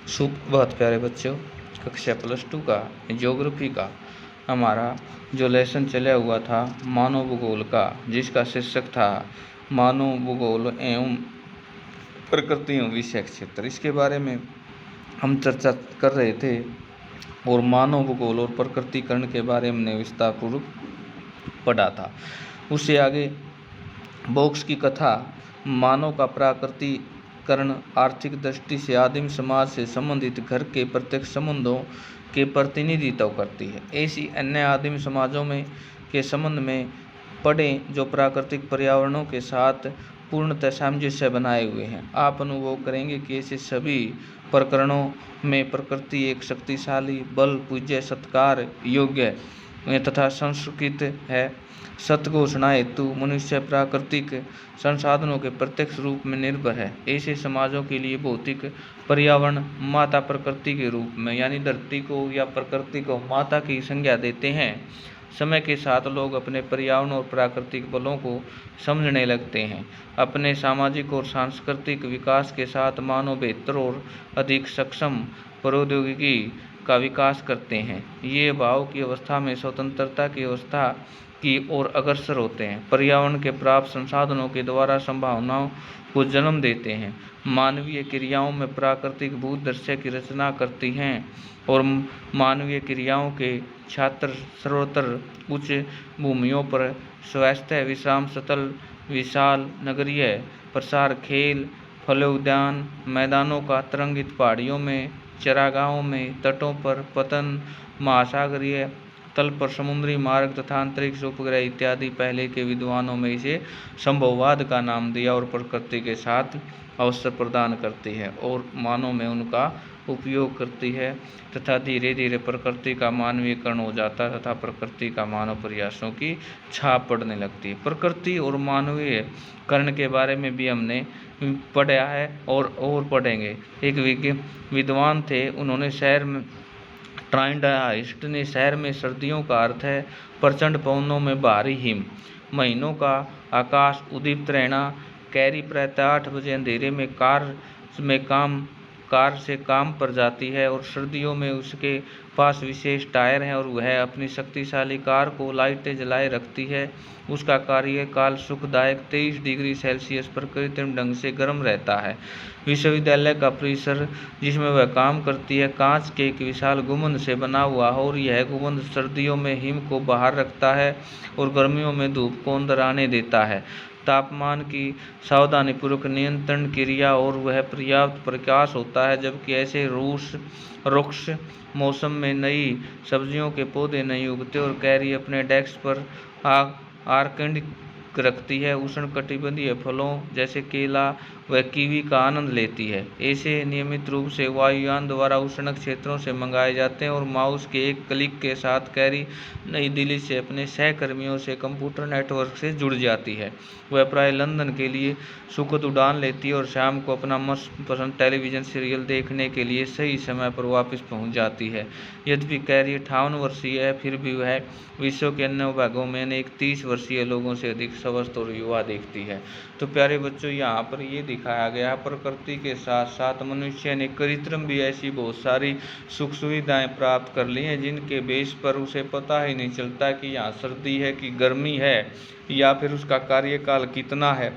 बहुत प्यारे बच्चों, कक्षा +2 का ज्योग्राफी का हमारा जो लेसन चला हुआ था मानव भूगोल का, जिसका शीर्षक था मानव भूगोल एवं प्रकृति एवं विषय क्षेत्र, इसके बारे में हम चर्चा कर रहे थे और मानव भूगोल और प्रकृतिकरण के बारे में हमने विस्तारपूर्वक पढ़ा था। उससे आगे बॉक्स की कथा मानव का प्राकृतिकरण आर्थिक दृष्टि से आदिम समाज से संबंधित घर के प्रत्यक्ष संबंधों के प्रतिनिधित्व करती है। ऐसी अन्य आदिम समाजों में के संबंध में पढ़ें जो प्राकृतिक पर्यावरणों के साथ पूर्णतः सामंजस्य बनाए हुए हैं। आप अनुभव करेंगे कि ऐसे सभी प्रकरणों में प्रकृति एक शक्तिशाली, बल, पूज्य, सत्कार योग्य तथा संस्कृत है। सत्य घोषणा हेतु मनुष्य प्राकृतिक संसाधनों के प्रत्यक्ष रूप में निर्भर है। ऐसे समाजों के लिए भौतिक पर्यावरण माता प्रकृति के रूप में यानी धरती को या प्रकृति को माता की संज्ञा देते हैं। समय के साथ लोग अपने पर्यावरण और प्राकृतिक बलों को समझने लगते हैं। अपने सामाजिक और सांस्कृतिक विकास के साथ मानव बेहतर और अधिक सक्षम प्रौद्योगिकी का विकास करते हैं। ये भाव की अवस्था में स्वतंत्रता की अवस्था की ओर अग्रसर होते हैं। पर्यावरण के प्राप्त संसाधनों के द्वारा संभावनाओं को जन्म देते हैं। मानवीय क्रियाओं में प्राकृतिक भूदृश्य की रचना करती हैं और मानवीय क्रियाओं के छात्र सर्वत्र उच्च भूमियों पर स्वास्थ्य विश्राम स्थल, विशाल नगरीय प्रसार, खेल फल उद्यान मैदानों का तरंगित पहाड़ियों में, चरागाहों में, तटों पर पतन, महासागरीय तल पर समुद्री मार्ग तथा अंतरिक्ष उपग्रह इत्यादि पहले के विद्वानों में इसे संभववाद का नाम दिया और प्रकृति के साथ अवसर प्रदान करती है और मानव में उनका उपयोग करती है तथा धीरे धीरे प्रकृति का मानवीयकरण हो जाता है तथा प्रकृति का मानव प्रयासों की छाप पड़ने लगती है। प्रकृति और मानवीयकरण के बारे में भी हमने पढ़ा है और पढ़ेंगे। एक विद्वान थे, उन्होंने शहर में ट्राइंडाइस्ट ने शहर में सर्दियों का अर्थ है प्रचंड पवनों में भारी हिम, महीनों का आकाश उद्दीप्त रहना, कैरी प्रातः 8 बजे अंधेरे में कार से काम पर जाती है और सर्दियों में उसके पास विशेष टायर हैं और वह अपनी शक्तिशाली कार को लाइटें जलाए रखती है। उसका कार्यकाल सुखदायक 23 डिग्री सेल्सियस पर कृत्रिम ढंग से गर्म रहता है। विश्वविद्यालय का परिसर जिसमें वह काम करती है कांच के एक विशाल गुंबद से बना हुआ है और यह गुंबद सर्दियों में हिम को बाहर रखता है और गर्मियों में धूप को अंदर आने देता है। तापमान की सावधानीपूर्वक नियंत्रण क्रिया और वह पर्याप्त प्रकाश होता है, जबकि ऐसे रुक्ष मौसम में नई सब्जियों के पौधे नहीं उगते और कैरी अपने डेस्क पर आर्कंड रखती है। उष्णकटिबंधीय फलों जैसे केला व कीवी का आनंद लेती है। ऐसे नियमित रूप से वायुयान द्वारा उष्ण क्षेत्रों से मंगाए जाते हैं और माउस के एक क्लिक के साथ कैरी नई दिल्ली से अपने सहकर्मियों से कंप्यूटर नेटवर्क से जुड़ जाती है। वह प्राय लंदन के लिए सुखद उड़ान लेती है और शाम को अपना मनपसंद टेलीविजन सीरियल देखने के लिए सही समय पर वापस पहुंच जाती है। यद्यपि कैरी 58 वर्षीय है, फिर भी वह विश्व के अन्य भागों में अनेक 30 वर्षीय लोगों से अधिक स्वस्थ और युवा देखती है। तो प्यारे बच्चों, यहाँ पर ये दिखाया गया प्रकृति के साथ साथ मनुष्य ने कृत्रिम भी ऐसी बहुत सारी सुख सुविधाएं प्राप्त कर ली हैं जिनके बेस पर उसे पता ही नहीं चलता कि यहाँ सर्दी है कि गर्मी है या फिर उसका कार्यकाल कितना है।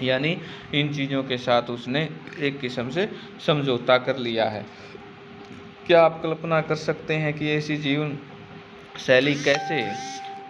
यानी इन चीज़ों के साथ उसने एक किस्म से समझौता कर लिया है। क्या आप कल्पना कर सकते हैं कि ऐसी जीवन शैली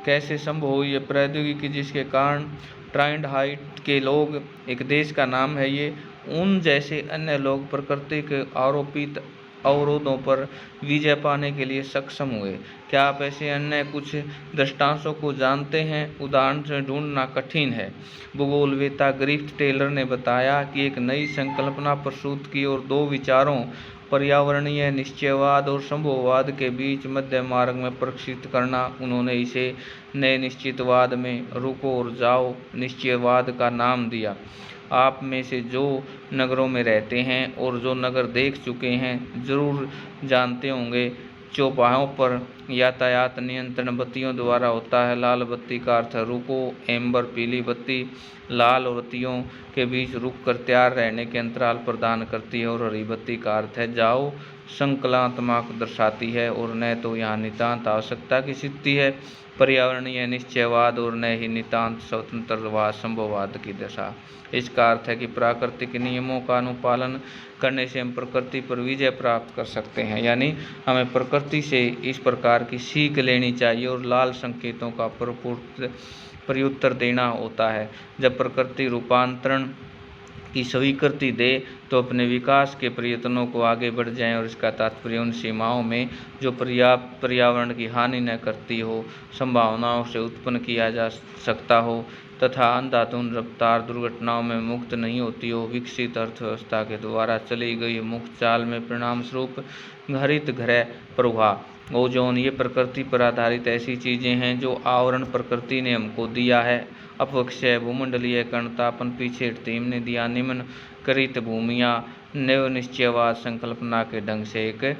कैसे संभव हुई है? प्रौद्योगिकी जिसके कारण ट्राइंडाइट के लोग, एक देश का नाम है ये, उन जैसे अन्य लोग प्रकृति के आरोपित अवरोधों पर विजय पाने के लिए सक्षम हुए। क्या आप ऐसे अन्य कुछ दृष्टांतों को जानते हैं? उदाहरण से ढूंढना कठिन है। भूगोलवेत्ता ग्रिफ्थ टेलर ने बताया कि एक नई संकल्पना प्रस्तुत की और दो विचारों पर्यावरणीय निश्चयवाद और संभववाद के बीच मध्य मार्ग में प्रशिक्षित करना। उन्होंने इसे नए निश्चितवाद में रुको और जाओ निश्चयवाद का नाम दिया। आप में से जो नगरों में रहते हैं और जो नगर देख चुके हैं जरूर जानते होंगे, चौपायों पर यातायात नियंत्रण बत्तियों द्वारा होता है। लाल बत्ती का अर्थ है रुको, एम्बर पीली बत्ती लाल बत्तियों के बीच रुक कर तैयार रहने के अंतराल प्रदान करती है। और हरी बत्ती का अर्थ है जाओ, संकल्पात्मक दर्शाती है और न तो यहाँ नितांत आवश्यकता की स्थिति है पर्यावरणीय निश्चयवाद और न ही नितांत स्वतंत्रवाद संभववाद की दशा। इसका अर्थ है कि प्राकृतिक नियमों का अनुपालन करने से हम प्रकृति पर विजय प्राप्त कर सकते हैं, यानी हमें प्रकृति से इस प्रकार की सीख लेनी चाहिए और लाल संकेतों का प्रत्युत्तर देना होता है। जब प्रकृति रूपांतरण की स्वीकृति दे तो अपने विकास के प्रयत्नों को आगे बढ़ जाएं और इसका तात्पर्य उन सीमाओं में जो पर्यावरण की हानि न करती हो, संभावनाओं से उत्पन्न किया जा सकता हो तथा अंधाधुंध रफ्तार दुर्घटनाओं में मुक्त नहीं होती हो। विकसित अर्थव्यवस्था के द्वारा चली गई मुक्त चाल में परिणाम स्वरूप हरित गृह प्रवाह ओजोन ये प्रकृति पर आधारित ऐसी चीज़ें हैं जो आवरण प्रकृति ने हमको दिया है। अपक्षय भूमंडलीय कण तापन पीछे टीम ने दिया। निम्न कृत भूमियाँ नव निश्चयवाद संकल्पना के ढंग से एक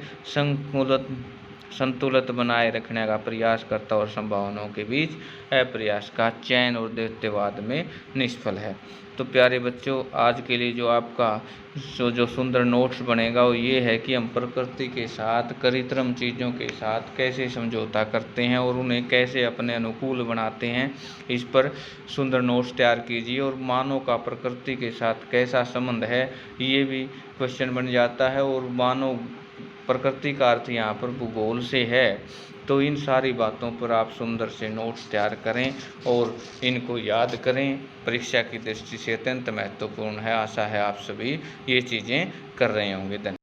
संतुलित बनाए रखने का प्रयास करता और संभावनाओं के बीच अप्रयास का चयन और दैत्यवाद में निष्फल है। तो प्यारे बच्चों, आज के लिए जो आपका जो सुंदर नोट्स बनेगा वो ये है कि हम प्रकृति के साथ कृत्रिम चीज़ों के साथ कैसे समझौता करते हैं और उन्हें कैसे अपने अनुकूल बनाते हैं। इस पर सुंदर नोट्स तैयार कीजिए। और मानव का प्रकृति के साथ कैसा संबंध है ये भी क्वेश्चन बन जाता है। और मानव प्रकृति का अर्थ यहाँ पर भूगोल से है। तो इन सारी बातों पर आप सुंदर से नोट्स तैयार करें और इनको याद करें। परीक्षा की दृष्टि से अत्यंत महत्वपूर्ण है। आशा है आप सभी ये चीज़ें कर रहे होंगे। धन्यवाद।